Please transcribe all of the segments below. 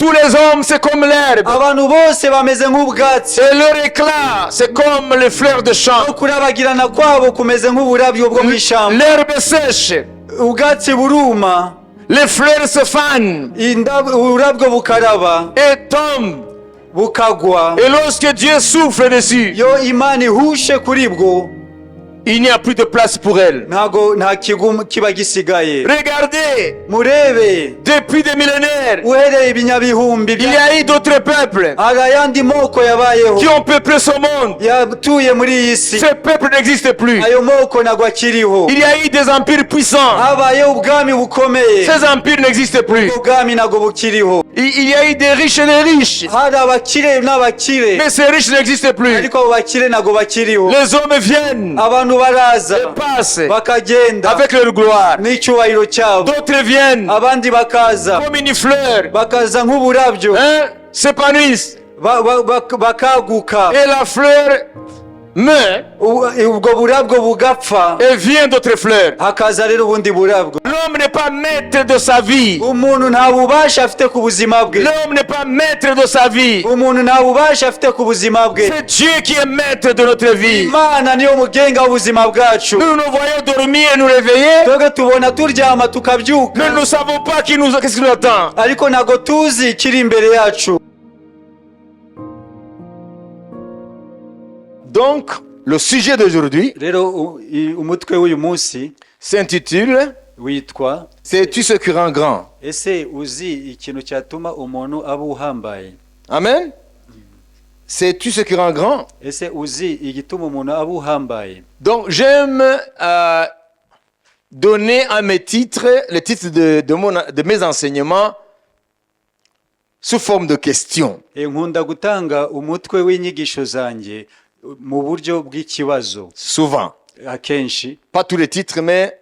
Tous les hommes, c'est comme l'herbe. abantu bose bameze nk'ubwatsi, Et leur éclat, c'est comme les fleurs de champ. no kurabagirana kwabo kumeze nk'uburabyo bwo mu ishyamba. L'herbe sèche, Ubwatsi buruma, les fleurs se fanent uburabyo bukaraba et tombent. bukagwa. Et lorsque Dieu souffle dessus, Yo Imana ihushe kuri bwo, il n'y a plus de place pour elle. nta kiba gisigaye. Regardez, Murebe, depuis des millénaires, uhereye ibinyabihumbi il y a eu d'autres peuples hari ayandi moko yabayeho qui ont peuplé ce monde. yatuye muri iyi si. Ces peuples n'existent plus. Ayo moko ntabwo akiriho. Il y a eu des empires puissants. Habayeho ubwami bukomeye, Ces empires n'existent plus. ubwo bwami ntabwo bukiriho. Il y a eu des riches et des riches. Hari abakire n'abakire, Mais ces riches n'existent plus. ariko abo bakire ntabwo bakiriho. Les hommes viennent Abantu baraza et passent bakagenda avec leur gloire. n'icyubahiro cyabo, D'autres viennent abandi bakaza comme une fleur, bakaza nk'uburabyo, hein, s'épanouissent. bakaguka, Et la fleur meurt ubwo burabyo bugapfa, et vient d'autres fleurs. hakaza rero ubundi burabyo. L'homme n'est pas maître de sa vie. Umuntu nta bubasha afite ku buzima bwe, L'homme n'est pas maître de sa vie. umuntu nta bubasha afite ku buzima bwe. C'est Dieu qui est maître de notre vie. Imana niyo mugenga w'ubuzima bwacu. Nous nous voyons dormir et nous réveiller, Twebwe tubona turyama mais tukabyuka, nous ne savons pas qu'est-ce qui nous attend. ariko ntabwo tuzi ikiri imbere yacu. Donc, le sujet d'aujourd'hui Rero umutwe w'uyu munsi s'intitule witwa Sais-tu ce qui rend grand? ese uzi ikintu cyatuma umuntu aba uhambaye? Amen. Sais-tu ce qui rend grand? Ese uzi igituma umuntu aba uhambaye? Donc, j'aime donner à mes titres, les titres de mes enseignements sous forme de questions. Nkunda gutanga umutwe w'inyigisho zanjye mu buryo bw'ikibazo. Souvent. Akenshi, Pas tous les titres, mais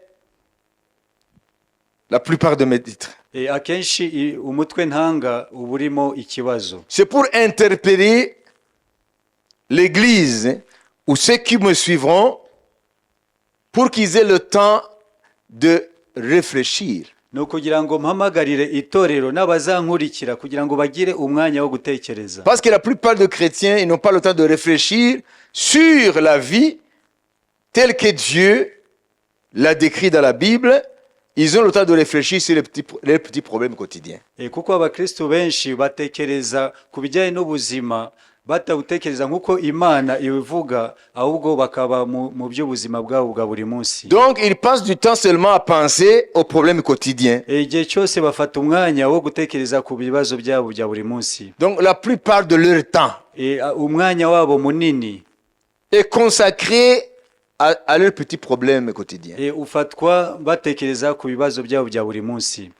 la plupart de mes titres. akenshi umutwe ntanga uba urimo ikibazo. C'est pour interpeller l'Église ou ceux qui me suivront pour qu'ils aient le temps de réfléchir. Ni ukugira ngo mpamagarire itorero n'abazankurikira kugira ngo bagire umwanya wo gutekereza. Parce que la plupart des chrétiens, ils n'ont pas le temps de réfléchir sur la vie telle que Dieu l'a décrit dans la Bible. Ils ont le temps de réfléchir sur les petits problèmes quotidiens. Kuko abakristo benshi batekereza ku bijyanye n'ubuzima batawutekereza nk'uko Imana ibivuga, ahubwo bakaba mu by'ubuzima bwabo bwa buri munsi. Donc, ils passent du temps seulement à penser aux problèmes quotidiens. Igihe cyose bafata umwanya wo gutekereza ku bibazo byabo bya buri munsi. Donc, la plupart de leur temps Umwanya wabo munini est consacré à leurs petits problèmes quotidiens. ufatwa batekereza ku bibazo byabo bya buri munsi.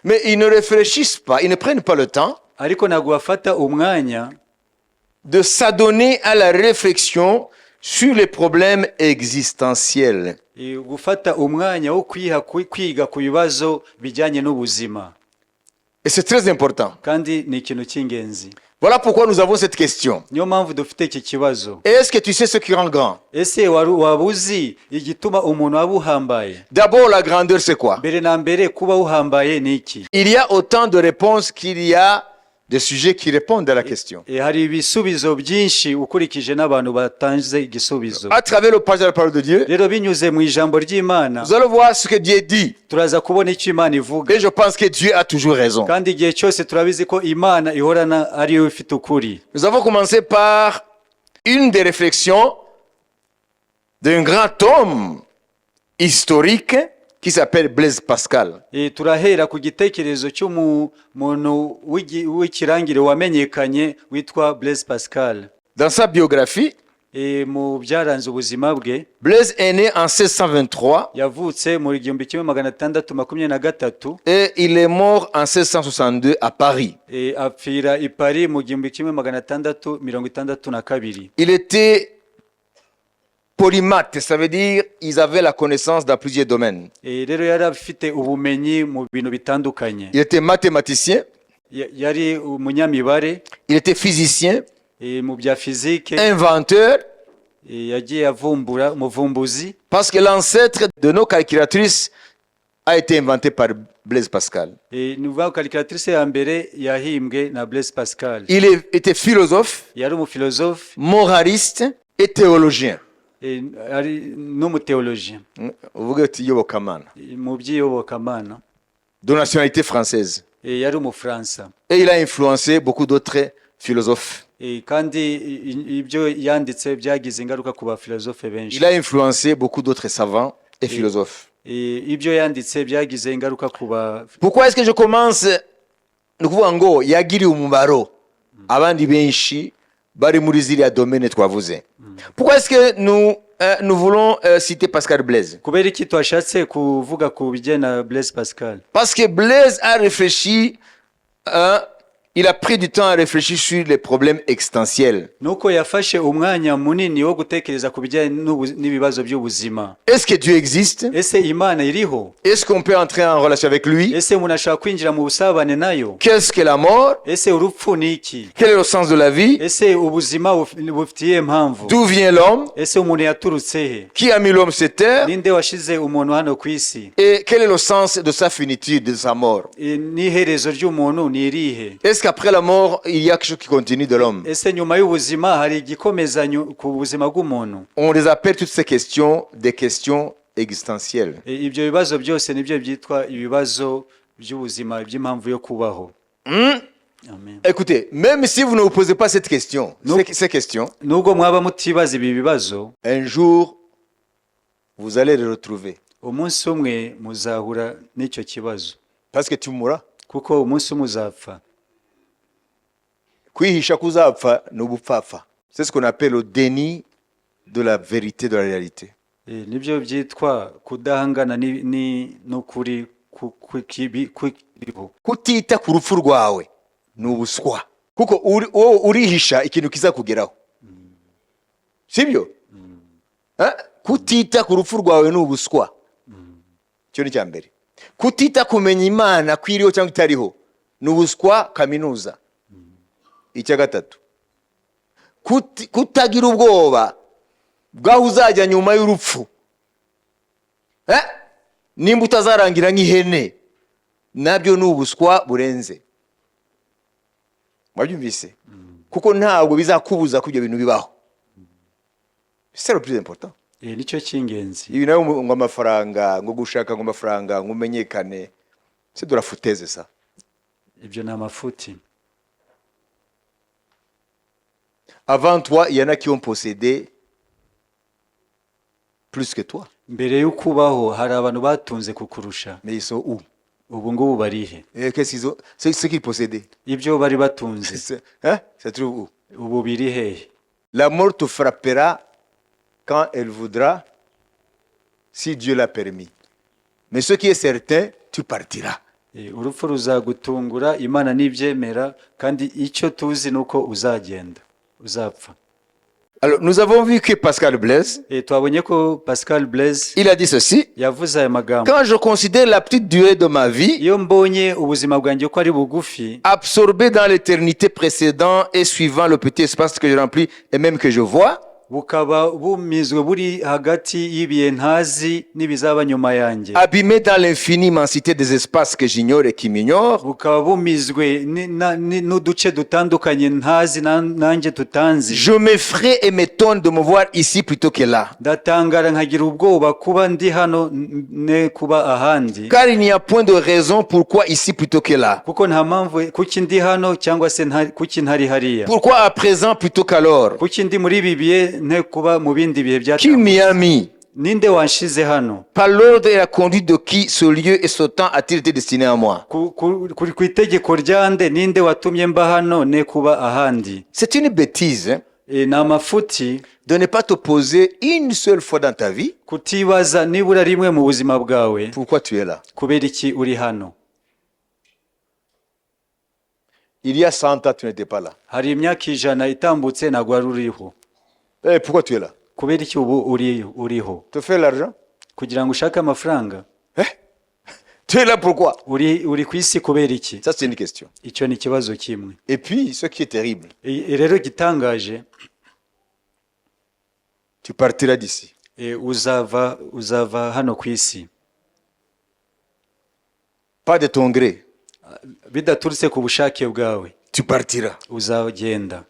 Mais ils ne réfléchissent pas, ils ne prennent pas le temps Ariko ntabwo bafata umwanya de s'adonner à la réflexion sur les problèmes existentiels. gufata umwanya wo kwiga ku bibazo bijyanye n'ubuzima. Et c'est très important. Kandi ni ikintu cy'ingenzi. Voilà pourquoi nous avons cette question. Niyo mpamvu dufite iki kibazo. Est-ce que tu sais ce qui rend grand? Ese waba uzi igituma umuntu aba uhambaye? D'abord, la grandeur, c'est quoi? Mbere na mbere kuba uhambaye ni iki? Il y a autant de réponses qu'il y a de sujets qui répondent à la question. Hari ibisubizo byinshi ukurikije n'abantu batanze igisubizo. À travers le passage de la parole de Dieu, Rero binyuze mu ijambo ry'Imana, nous allons voir ce que Dieu dit. turaza kubona icyo Imana ivuga. Et je pense que Dieu a toujours raison. Kandi igihe cyose turabizi ko Imana ihorana ari yo ifite ukuri. Nous avons commencé par une des réflexions d'un grand homme historique qui s'appelle Blaise Pascal. Turahera ku gitekerezo cy'umuntu w'ikirangire wamenyekanye witwa Blaise Pascal. Dans sa biographie, mu byaranze ubuzima bwe, Blaise est né en 1623 yavutse mu 1623 et il est mort en 1662 à Paris. Apfira i Paris mu 1662. Il était polymathe, ça veut dire ils avaient la connaissance dans plusieurs domaines. Rero yari afite ubumenyi mu bintu bitandukanye. Il était mathématicien, yari umunyamibare, il était physicien, mu bya physique, inventeur, yagiye avumbura, umuvumbuzi. parce que l'ancêtre de nos calculatrices a été inventée par Blaise Pascal. ni ukuvuga ko calculatrice ya mbere yahimbwe na Blaise Pascal. Il était philosophe, yari umufilozofe moraliste et théologien. ari n'umuteologien Uvuge uti iyobokamana. mu by'iyobokamana. De nationalité française. yari umufaransa. Et il a influencé beaucoup d'autres philosophes. kandi ibyo yanditse byagize ingaruka ku bafilozofe benshi. Il a influencé beaucoup d'autres savants et philosophes. ibyo yanditse byagize ingaruka ku ba. Pourquoi est-ce que je commence ni ukuvuga ngo yagiriye umumaro abandi benshi bari muri ziriya domaine twavuze? Pourquoi est-ce que nous voulons citer Pascal Blaise? kubera iki twashatse kuvuga ku bijyanye na Blaise Pascal? Parce que Blaise a réfléchi, il a pris du temps à réfléchir sur les problèmes existentiels. nuko yafashe umwanya munini wo gutekereza ku bijyanye n'ibibazo by'ubuzima. Est-ce que Dieu existe? ese imana iriho? Est-ce qu'on peut entrer en relation avec lui? ese umuntu ashobora kwinjira mu busabane nayo? Qu'est-ce que la mort? ese urupfu ni iki? Quel est le sens de la vie? ese ubuzima bufitiye impamvu? D'où vient l'homme? ese umuntu yaturutse he? Qui a mis l'homme sur terre? ninde washize umuntu hano ku isi? Et quel est le sens de sa finitude, de sa mort? n'iherezo ry'umuntu ni irihe? Est-ce qu'après la mort, il y a quelque chose qui continue de l'homme? ese nyuma y'ubuzima hari igikomeza ku buzima bw'umuntu? On les appelle toutes ces questions des questions existentielles. ibyo bibazo byose nibyo byitwa ibibazo by'ubuzima by'impamvu yo kubaho. Amen. Écoutez, même si vous ne vous posez pas cette question, ces questions, nubwo mwaba mutibaza ibi bibazo, un jour, vous allez les retrouver. umunsi umwe muzahura n'icyo kibazo. Parce que tu mourras. kuko umunsi umwe uzapfa. Kwihisha kuzapfa ni ubupfapfa. C'est ce qu'on appelle le déni de la vérité, de la réalité. nibyo byitwa kudahangana n'ukuri kw'ibiriho. Kutita ku rupfu rwawe ni ubuswa. Kuko urihisha ikintu kizakugeraho. Sibyo? Kutita ku rupfu rwawe ni ubuswa. Cyo ni cya mbere. Kutita kumenya Imana kwiriho cyangwa itariho ni ubuswa kaminuza. Icya gatatu, kutagira ubwoba bwaho uzajya nyuma y'urupfu, nimba utazarangira nk'ihene, nabyo ni ubuswa burenze. Mwabyumvise? Kuko ntabwo bizakubuza ko ibyo bintu bibaho. C'est le plus important. nicyo cy'ingenzi. Ibi nawe ngo amafaranga, ngo gushaka ngo amafaranga, ngo umenyekane, c'est de la foutaise ça. ibyo ni amafuti. Avant toi, il y en a qui ont possédé plus que toi. mbere yo kubaho hari abantu batunze kukurusha. Mais ils sont où? ubu ngubu barihe? Qu'est-ce qu'ils ont? C'est ce qu'ils possédaient. ibyo bari batunze Ça trouve où? ubu biri hehe? La mort te frappera quand elle voudra, si Dieu l'a permis. Mais ce qui est certain, tu partiras. urupfu ruzagutungura Imana nibyemera, kandi icyo tuzi nuko uzagenda, uzapfa. Alors, nous avons vu que Pascal Blaise, twabonye ko Pascal Blaise il a dit ceci: yavuze aya magambo: quand je considère la petite durée de ma vie, iyo mbonye ubuzima bwanjye ko ari bugufi, absorbé dans l'éternité précédente et suivant le petit espace que je remplis et même que je vois, bukaba bumizwe buri hagati y'ibihe ntazi n'ibizaba nyuma yanjye, abîmé dans l'infinie immensité des espaces que j'ignore et qui m'ignorent, bukaba bumizwe n'uduce dutandukanye ntazi nanjye tutanzi. je m'effraie et m'étonne de me voir ici plutôt que là. ndatangara nkagira ubwoba kuba ndi hano ne kuba ahandi, Car il n'y a point de raison pourquoi ici plutôt que là. kuko nta mpamvu kuki ndi hano cyangwa se kuki ntari hariya. Pourquoi à présent plutôt qu'alors? kuki ndi muri ibi bihe ne kuba mu bindi bihe Qui m'y a mis? ninde wanshize hano? Par l'ordre et la conduite de qui ce lieu et ce temps a-t-il été destiné à moi? ku itegeko ryande ninde watumye mba hano ne kuba ahandi? C'est une bêtise, hein, ni amafuti de ne pas te poser une seule fois dans ta vie kutibaza nibura rimwe mu buzima bwawe pourquoi tu es là. kubera iki uri hano. Il y a 100 ans, tu n'étais pas là. hari imyaka 100 itambutse ntabwo wari uriho. Pourquoi tu es là? kubera iki ubu uriho? Te faire l'argent? kugira ngo ushake amafaranga? Tu es là pourquoi? uri ku isi kubera iki? Ça, c'est une question. icyo ni ikibazo kimwe. Et puis, ce qui est terrible, rero gitangaje, tu partiras d'ici. uzava hano ku isi. pas de ton gré, bidaturutse ku bushake bwawe tu partiras. uzagenda.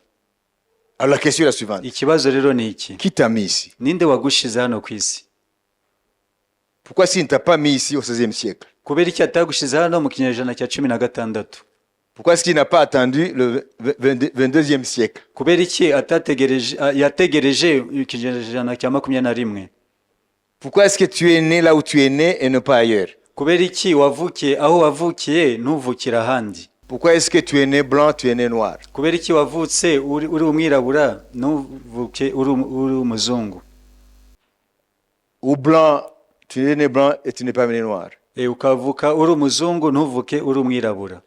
Alors la question est la suivante. Ikibazo rero ni iki: Qui t'a mis ici? ninde wagushize hano ku isi? Pourquoi s'il ne t'a pas mis ici au XVIe siècle? Kubera iki atagushize hano mu kinyejana cya 16? Pourquoi est-ce qu'il n'a pas attendu le 22e siècle? Kubera iki yategereje ikinyejana cya 21? Pourquoi est-ce que tu es né là où tu es né et ne pas ailleurs? Kubera iki wavukiye aho wavukiye ntuvukira ahandi? Pourquoi est-ce que tu es né blanc, tu es né noir? Kubera iki wavutse uri umwirabura ntuvuke uri umuzungu? Ou blanc, tu es né blanc et tu n'es pas né noir. Ukavuka uri umuzungu ntuvuke uri umwirabura?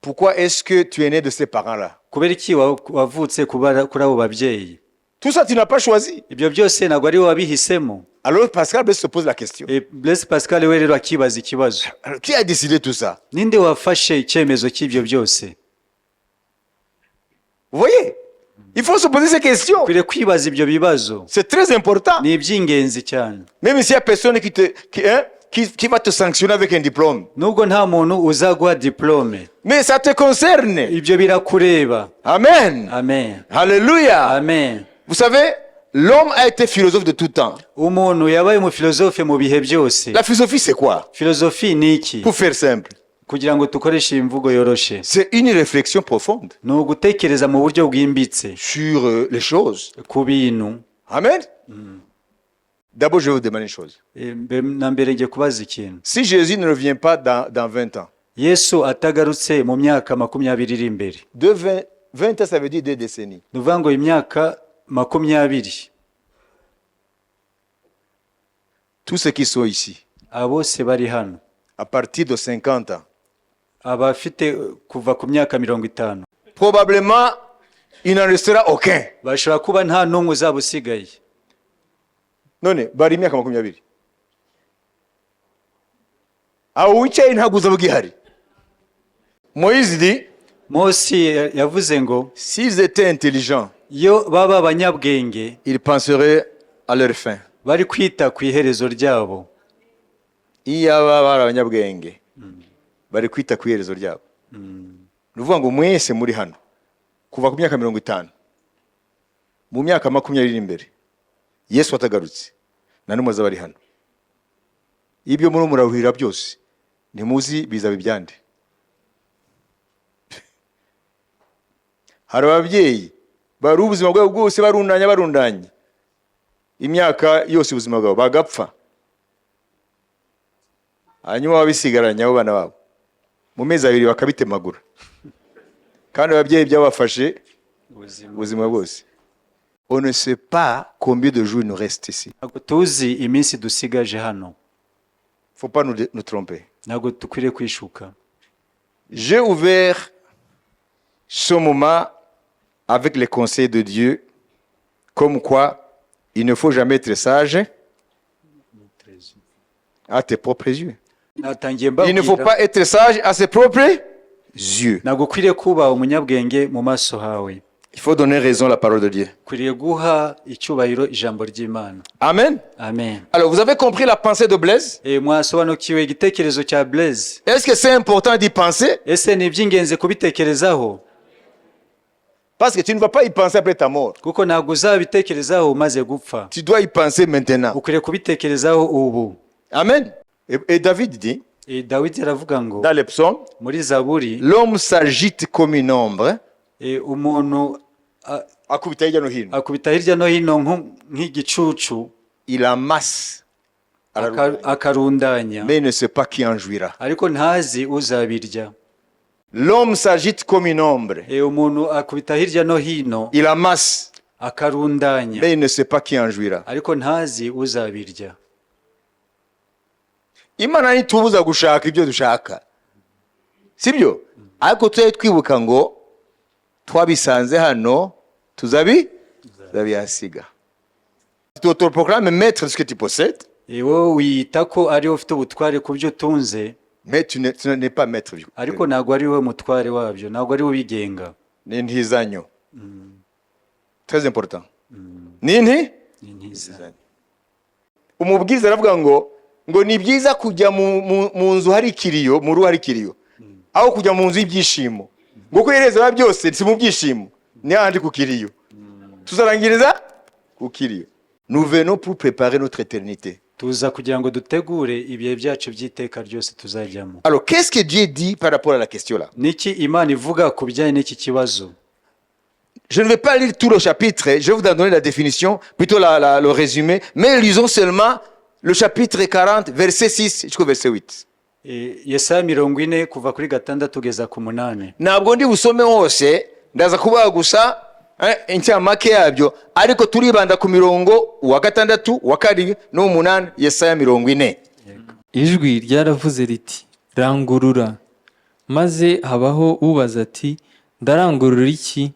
Pourquoi est-ce que tu es né de ces parents-là? Kubera iki wavutse kuri abo babyeyi? Tout ça, tu n'as pas choisi. Ibyo byose ntabwo ari wowe wabihisemo. Alors Pascal Blaise se pose la question. Blaise Pascal we rero akibaza ikibazo: Alors, qui a décidé tout ça? ninde wafashe icyemezo cy'ibyo byose? Vous voyez? Il faut se poser ces questions. Kwiriye kwibaza ibyo bibazo, C'est très important. ni iby'ingenzi cyane. Même s'il y a personne qui va te sanctionner avec un diplôme. Nubwo nta muntu uzaguha diplome, Mais ça te concerne. ibyo birakureba. Amen. Amen. Alléluia. Amen. Vous savez, l'homme a été philosophe de tout temps. Umuntu yabaye umufilozofe mu bihe byose. La philosophie, c'est quoi? Filozofi ni iki? Pour faire simple, Kugira ngo dukoreshe imvugo yoroshe, c'est une réflexion profonde ni ugutekereza mu buryo bwimbitse sur les choses. ku bintu. Amen. D'abord, je vais vous demander une chose. Na mbere ngiye kubaza ikintu: Si Jésus ne revient pas dans 20 ans, Yesu atagarutse mu myaka 20 iri imbere, 20 ans, ça veut dire 2 décennies. ni ukuvuga ngo imyaka 20, Tous ceux qui sont ici, abose bari hano, à partir de 50 ans, abafite kuva ku myaka 50, probablement, il n'en restera aucun. bashobora kuba nta n'umwe uzaba usigaye. None bari imyaka 20. Aho wicaye ntabwo uzaba ugihari. Moïse dit, Mose yavuze ngo s'ils étaient intelligents, iyo baba abanyabwenge ils penseraient à leur fin. bari kwita ku iherezo ryabo. Iyo baba bari abanyabwenge, bari kwita ku iherezo ryabo. Ni ukuvuga ngo mwese muri hano kuva ku myaka 50, mu myaka 20 iri imbere, Yesu atagarutse, na n'umwe azaba ari hano. Ibyo muri murahurira byose, ntimuzi bizaba ibyande. Hari ababyeyi bari ubuzima bwabo bwose barundanye imyaka yose ubuzima bwabo bagapfa, hanyuma babisigaranye abo bana babo mu mezi 2 bakabitemagura, kandi ababyeyi byabafashe ubuzima bwose. On ne sait pas combien de jours il nous reste ici. Ntabwo tuzi iminsi dusigaje hano. Faut pas nous tromper. Ntabwo dukwiriye kwishuka. J'ai ouvert ce moment avec les conseils de Dieu, comme quoi il ne faut jamais être sage à tes propres yeux. Il ne faut pas être sage à ses propres yeux. Ntabwo ukwiriye kuba umunyabwenge mu maso hawe. Il faut donner raison à la parole de Dieu. Ukwiriye guha icyubahiro ijambo ry'Imana. Amen. Amen. Alors, vous avez compris la pensée de Blaise? Mwasobanukiwe igitekerezo cya Blaise? Est-ce que c'est important d'y penser? Ese ni iby'ingenzi kubitekerezaho? Parce que tu ne vas pas y penser après ta mort. Kuko ntabwo uzabitekerezaho umaze gupfa. Tu dois y penser maintenant. Ukwiriye kubitekerezaho ubu. Amen. Et David dit, Dawidi aravuga ngo dans les psaumes, muri Zaburi, l'homme s'agite comme une ombre. Umuntu akubita hirya no hino. Akubita hirya no hino nk'igicucu. Il amasse. Akarundanya. Mais il ne sait pas qui en jouira. Ariko ntazi uzabirya. L'homme s'agite comme une ombre. Umuntu akubita hirya no hino. Il amasse. Akarundanya. Mais il ne sait pas qui en jouira. Ariko ntazi uzabirya. Imana ntitubuza gushaka ibyo dushaka. Sibyo? Ariko tujye twibuka ngo twabisanze hano tuzabihasiga. Tu te proclames maître de ce que tu possèdes. Wowe wiyita ko ari ufite ubutware ku byo utunze. Mais tu n'es pas maître. Ariko ntabwo ari we mutware wabyo, ntabwo ari we ubigenga. Ni ntizanyo. Très important. Ni ntizanyo. Umubwiriza aravuga ngo ngo ni byiza kujya mu nzu hari ikiriyo, mu ruhu hari ikiriyo, aho kujya mu nzu y'ibyishimo, ngo ko ihereza byose si mu byishimo, ni handi ku kiriyo. Tuzarangiriza ku kiriyo. Nous venons pour préparer notre éternité. tuza kugira ngo dutegure ibihe byacu by'iteka ryose tuzajyamo. Alors, qu'est-ce que Dieu dit par rapport à la question là? Niki Imana ivuga ku bijyanye n'iki kibazo? Je ne vais pas lire tout le chapitre, je vais vous donner la définition, plutôt le résumé, mais lisons seulement le chapitre 40, verset 6 jusqu'au verset 8. Yesaya 40 kuva kuri 6 tugeza ku 8. Ntabwo ndi busome hose, ndaza kubaha gusa incamake yabyo, ariko turibanda ku mirongo wa 6, wa 7 no 8, Yesaya 40. Ijwi ryaravuze riti, rangurura. Maze habaho ubaza ati, ndarangurura iki?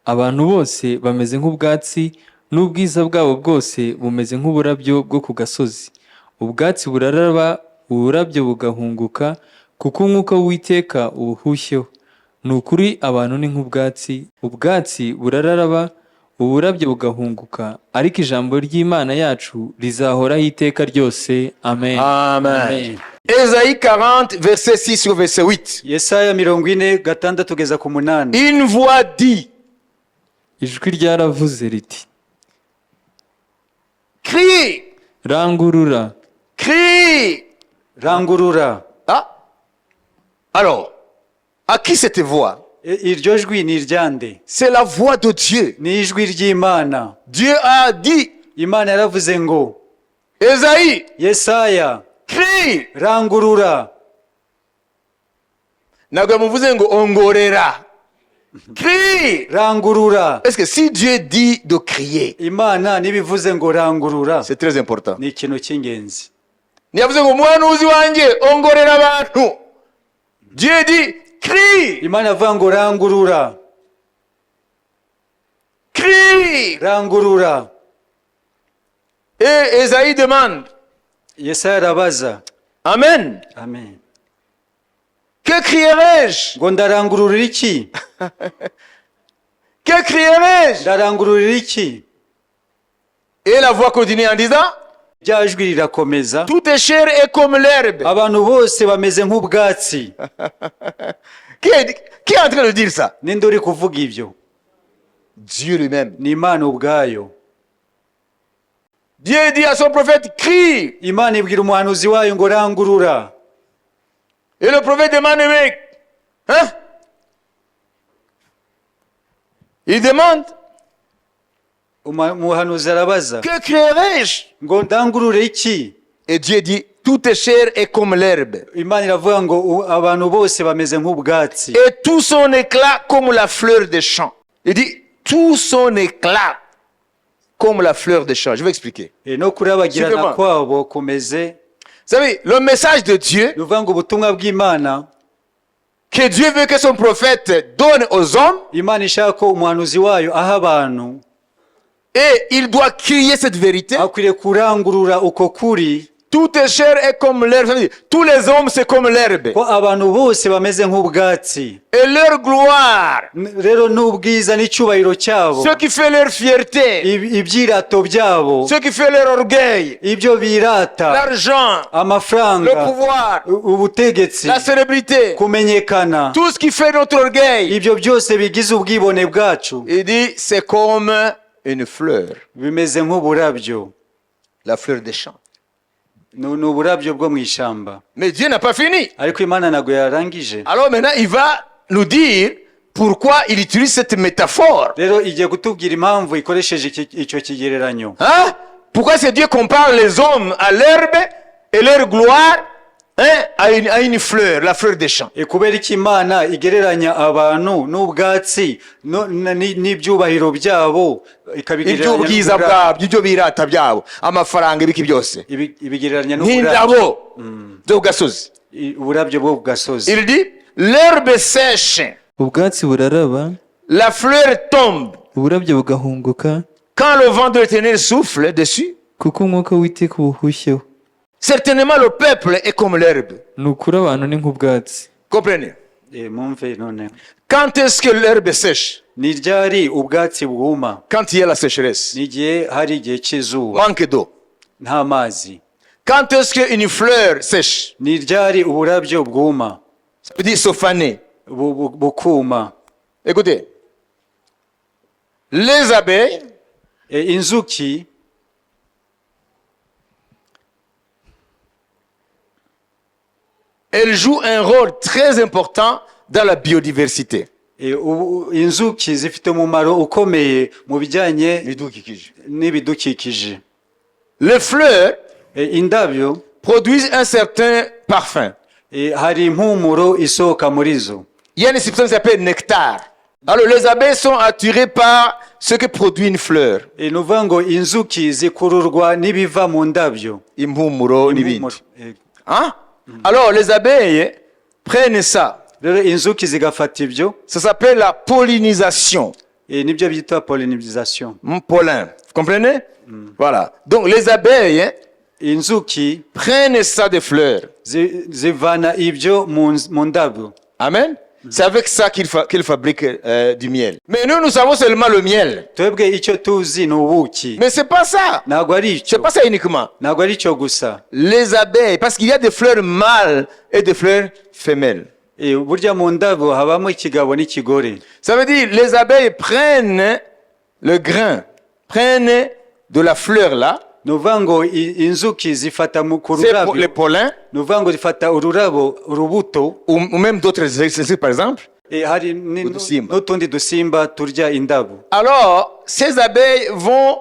Abantu bose bameze nk'ubwatsi, n'ubwiza bwabo bwose bumeze nk'uburabyo bwo ku gasozi. Ubwatsi buraraba, uburabyo bugahunguka, kuko umwuka w'Uwiteka ubuhushyeho. Ni ukuri abantu ni nk'ubwatsi, ubwatsi buraraba, uburabyo bugahunguka, ariko ijambo ry'Imana yacu rizahoraho iteka ryose. Amen. Amen. Esaïe 40, verset 6 au verset 8. Yesaya 40 6 tugeza ku 8. Une voix dit, Ijwi ryaravuze riti, crie, rangurura. crie. Rangurura. Ah. Alors, à qui cette voix? Iryo jwi ni iryande? C'est la voix de Dieu. Ni ijwi ry'Imana. Dieu a dit, Imana yaravuze ngo, Esaïe, Yesaya, crie. rangurura. Ntabwo yamuvuze ngo ongorera. Crie. Rangurura. Parce que si Dieu dit de crier, Imana nibivuze ngo rangurura, c'est très important. ni ikintu cy'ingenzi. Ntiyavuze ngo muhanuzi wanjye ongorera abantu. Dieu dit, crie. Imana avuga ngo rangurura. Crie. Rangurura. Et Esaïe demande, Yesaya arabaza. Amen. Amen. Que crierai-je? Ngo ndarangurura iki? Que crierai-je? Ndarangurura iki? Et la voix continue en disant, Rya jwi rirakomeza. tout est cher et comme l'herbe. Abantu bose bameze nk'ubwatsi. Qui est en train de dire ça? Ninde uri kuvuga ibyo? Dieu lui-même. Ni Imana ubwayo. Dieu dit à son prophète, crie. Imana ibwira umuhanuzi wayo ngo rangurura. Et le prophète demande, mec, hein? Il demande, Umuhanuzi arabaza que crierai-je? ngo ndangurure iki? Et Dieu dit, tout est cher et comme l'herbe. Imana iravuga ngo abantu bose bameze nk'ubwatsi. Et tout son éclat comme la fleur des champs. Il dit, tout son éclat comme la fleur des champs. Je vais expliquer. No kurabagirana Simplement. kwabo kumeze. Vous savez, le message de Dieu, Nuvuga ngo ubutumwa bw'Imana, que Dieu veut que son prophète donne aux hommes, Imana ishaka ko umuhanuzi wayo aha abantu, et il doit crier cette vérité. akwiriye kurangurura uko kuri, Tout est cher et comme l'herbe. Ça veut dire, tous les hommes, c'est comme l'herbe. ko abantu bose bameze nk'ubwatsi. Et leur gloire, Rero n'ubwiza n'icyubahiro cyabo, ce qui fait leur fierté, ibyirato byabo, ce qui fait leur orgueil, ibyo birata, l'argent, le amafaranga, pouvoir, ubutegetsi, la célébrité, kumenyekana, tout ce qui fait notre orgueil. ibyo byose bigize ubwibone bwacu, Il dit, c'est comme une fleur, bimeze nk'uburabyo. la fleur des champs. Ni uburabyo bwo mu ishyamba. Mais Dieu n'a pas fini. Ariko Imana ntabwo yarangije. Alors maintenant, il va nous dire pourquoi il utilise cette métaphore. Rero igiye kutubwira impamvu ikoresheje icyo kigereranyo. Hein? Pourquoi c'est Dieu compare les hommes à l'herbe et leur gloire, hein, à une fleur, la fleur des champs. Kubera iki Imana igereranya abantu n'ubwatsi n'ibyubahiro byabo, Iby'ubwiza bwabyo, ibyo birata byabo, amafaranga, ibiki byose. ibigereranya Nk'indabo zo ku gasozi. uburabyo bwo ku gasozi. Il dit, l'herbe sèche, Ubwatsi buraraba, la fleur tombe. uburabyo bugahunguka, Quand le vent de l'Éternel souffle dessus, kuko umwuka w'Uwiteka ubuhushyeho. certainement le peuple est comme l'herbe. Ni ukuri abantu ni nk'ubwatsi. Comprenez? Mwumve none. Quand est-ce que l'herbe sèche? Ni ryari ubwatsi bwuma? Quand il y a la sécheresse. Ni igihe hari igihe cy'izuba, Manque d'eau. nta mazi. Quand est-ce qu'une fleur sèche? ni ryari uburabyo bwuma Ça veut dire se faner. bukuma. Écoutez, les abeilles, Inzuki elles jouent un rôle très important dans la biodiversité. inzuki zifite umumaro ukomeye mu bijyanye n'ibidukikije. Les fleurs Indabyo produisent un certain parfum. hari impumuro isohoka muri zo. Il y a une substance qui s'appelle nectar. Alors les abeilles sont attirées par ce que produit une fleur. Ni ukuvuga ngo inzuki zikururwa n'ibiva mu ndabyo. Impumuro n'ibindi. Impumuro. Hein? Alors les abeilles prennent ça. Rero inzuki zigafata ibyo, Ça s'appelle la pollinisation. nibyo byitwa pollinisation. Pollen. Vous comprenez? Voilà. Donc les abeilles Inzuki prennent ça des fleurs. zivana ibyo mu ndabyo. Amen. C'est avec ça qu'ils fabriquent du miel. Mais nous savons seulement le miel. Twebwe icyo tuzi ni ubuki. Mais c'est pas ça. Ntabwo ari C'est icyo. pas ça uniquement. Ntabwo ari icyo gusa. Les abeilles, parce qu'il y a des fleurs mâles et des fleurs femelles. Burya mu ndabo habamo ikigabo n'ikigore. Ça veut dire les abeilles prennent le grain, prennent de la fleur là, Ni ukuvuga ngo inzuki zifata ku c'est rurabyo. les pollens, Ni ukuvuga ngo zifata urubuto. ou même d'autres insectes par exemple. Hari Udusimba. n'utundi dusimba turya indabo. Alors, ces abeilles vont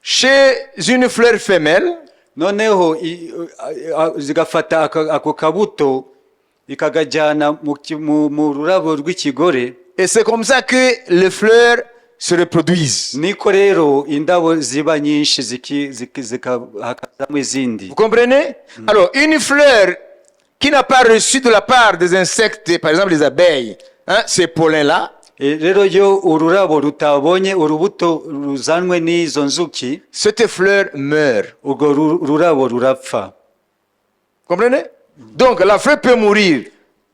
chez une fleur femelle, Noneho zigafata ako kabuto ikagajyana mu rurabo rw'ikigore. et c'est comme ça que les fleurs se reproduisent. Niko rero indabo ziba nyinshi zikahakazamo izindi. Vous comprenez? Alors, une fleur qui n'a pas reçu de la part des insectes, par exemple les abeilles, hein, ces pollens-là, Rero yo ururabo rutabonye urubuto ruzanwe n'izo nzuki, cette fleur meurt. urwo rurabo rurapfa. Vous comprenez? Donc, la fleur peut mourir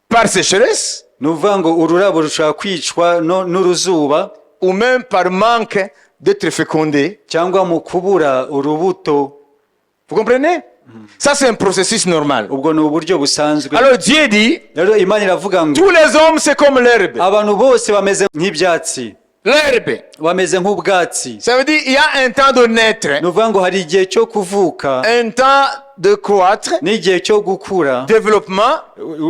par sécheresse Ni ukuvuga ngo ururabo rushobora kwicwa n'uruzuba ou même par manque d'être fécondé. cyangwa mu kubura urubuto. Vous comprenez? Ça, c'est un processus normal. Ubwo ni uburyo busanzwe. Alors, Dieu dit, Rero Imana iravuga ngo tous les hommes, c'est comme l'herbe. abantu bose bameze nk'ibyatsi, L'herbe. bameze nk'ubwatsi. Ça veut dire il y a un temps de naître, Ni ukuvuga ngo hari igihe cyo kuvuka un temps de croître, n'igihe cyo gukura, développement.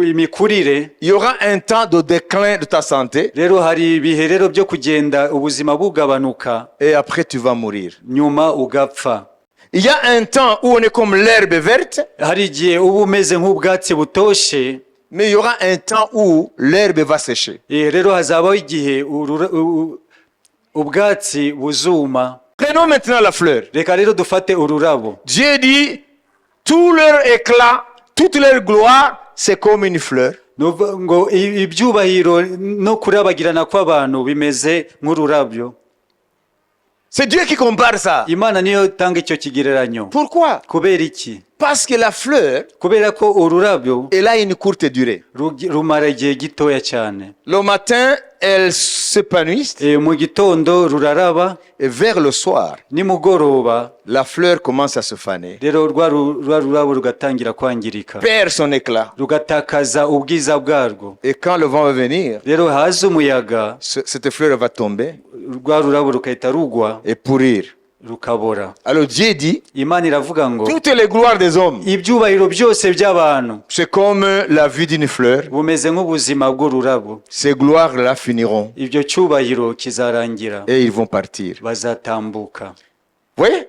imikurire. Il y aura un temps de déclin de ta santé Rero hari ibihe rero byo kugenda ubuzima bugabanuka, et après tu vas mourir. nyuma ugapfa. Il y a un temps où on est comme l'herbe verte, Hari igihe uba umeze nk'ubwatsi butoshye, mais il y aura un temps où l'herbe va sécher. rero hazabaho igihe ubwatsi buzuma. Prenons maintenant la fleur. Reka rero dufate ururabo. Dieu dit, tout leur éclat, toute leur gloire, c'est comme une fleur. Ni ukuvuga ngo ibyubahiro no kurabagirana kw'abantu bimeze nk'ururabyo. C'est Dieu qui compare ça. Imana niyo itanga icyo kigereranyo. Pourquoi? Kubera iki? Parce que la fleur, Kubera ko ururabyo elle a une courte durée. rumara igihe gitoya cyane. Le matin, elles s'épanouissent Mu gitondo ruraraba, et vers le soir, nimugoroba la fleur commence à se faner, rero rwa rurabo rugatangira kwangirika, perd son éclat. rugatakaza ubwiza bwarwo. Et quand le vent va venir, Rero haza umuyaga, cette fleur va tomber rwa rurabo rugahita rugwa et pourrir. rukabora. Alors Dieu dit, Imana iravuga ngo toutes les gloires des hommes, ibyubahiro byose by'abantu c'est comme la vie d'une fleur. bumeze nk'ubuzima bw'ururabo. Ces gloires-là finiront Ibyo cyubahiro kizarangira, et ils vont partir. bazatambuka. Vous voyez?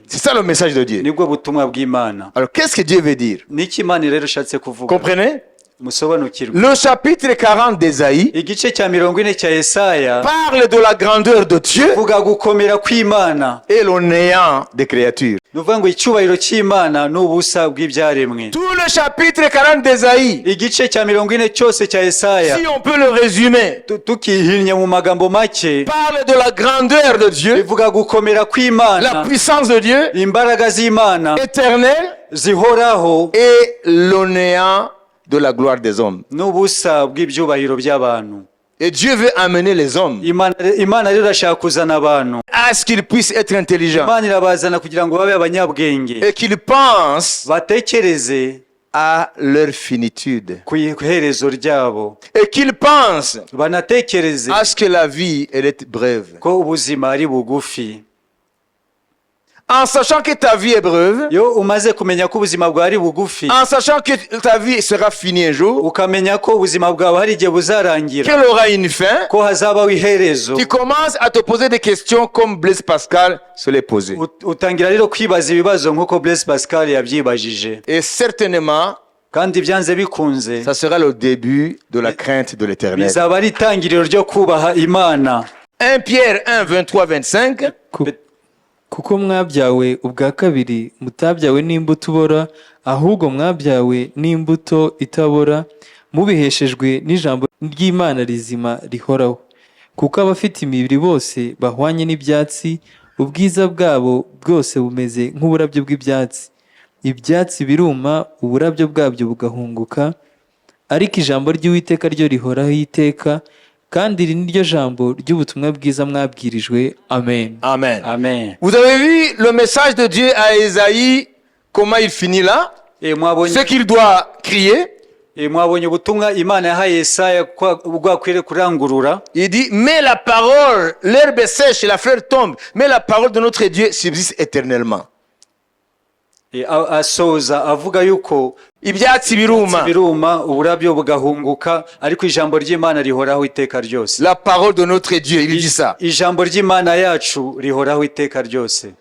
C'est ça le message de Dieu. Nibwo butumwa bw'Imana. Alors qu'est-ce que Dieu veut dire? Niki Imana rero ishatse kuvuga? Comprenez? Musobanukirwe. Le chapitre 40 d'Ésaïe Igice cya 40 cya Yesaya parle de la grandeur de Dieu vuga gukomera kw'Imana. et le néant des créatures. Ni ukuvuga ngo icyubahiro cy'Imana n'ubusa bw'ibyaremwe. Tout le chapitre 40 d'Ésaïe, Igice cya 40 cyose cya Yesaya, si on peut le résumer, tukihinnye mu magambo make, parle de la grandeur de Dieu, bivuga gukomera la kw'Imana, puissance de Dieu imbaraga z'Imana éternelle zihoraho, et le néant de la gloire des hommes. n'ubusa bw'ibyubahiro by'abantu. Et Dieu veut amener les hommes Imana rero irashaka kuzana abantu, à ce qu'ils puissent être intelligents Imana irabazana kugira ngo babe abanyabwenge, et qu'ils pensent batekereze à leur finitude ku iherezo ryabo, et qu'ils pensent banatekereze à ce que la vie elle est brève. ko ubuzima ari bugufi. En sachant que ta vie est brève, Iyo umaze kumenya ko ubuzima bwawe ari bugufi, en sachant que ta vie sera finie un jour, ukamenya ko ubuzima bwawe hari igihe buzarangira, qu'elle aura une fin, ko hazabaho iherezo, tu commences à te poser des questions comme Blaise Pascal se les posait. utangira rero kwibaza ibibazo nk'uko Blaise Pascal yabyibajije, Et certainement, kandi byanze bikunze ça sera le début de la crainte de l'éternel. bizaba ari itangiriro ryo kubaha Imana. 1 Pierre 1, 23, 25. Kuko mwabyawe ubwa kabiri mutabyawe n'imbuto ibora, ahubwo mwabyawe n'imbuto itabora, mubiheshejwe n'ijambo ry'Imana rizima rihoraho. Kuko abafite imibiri bose bahwanye n'ibyatsi, ubwiza bwabo bwose bumeze nk'uburabyo bw'ibyatsi. Ibyatsi biruma, uburabyo bwabyo bugahunguka, ariko ijambo ry'Uwiteka ryo rihoraho iteka. Kandi iri ni ryo jambo ry'ubutumwa bwiza mwabwirijwe. Amen. Amen. Amen. Vous avez vu le message de Dieu à Ésaïe, comment il finit là? Ce qu'il doit crier. Mwabonye ubutumwa Imana yahaye Yesaya ubwo akwiriye kurangurura. Il dit, mais la parole, l'herbe sèche et la fleur tombe, mais la parole de notre Dieu subsiste éternellement. Asoza avuga yuko ibyatsi biruma, uburabyo bugahunguka, ariko ijambo ry'Imana rihoraho iteka ryose. La parole de notre Dieu, il dit ça. Ijambo ry'Imana yacu rihoraho iteka ryose.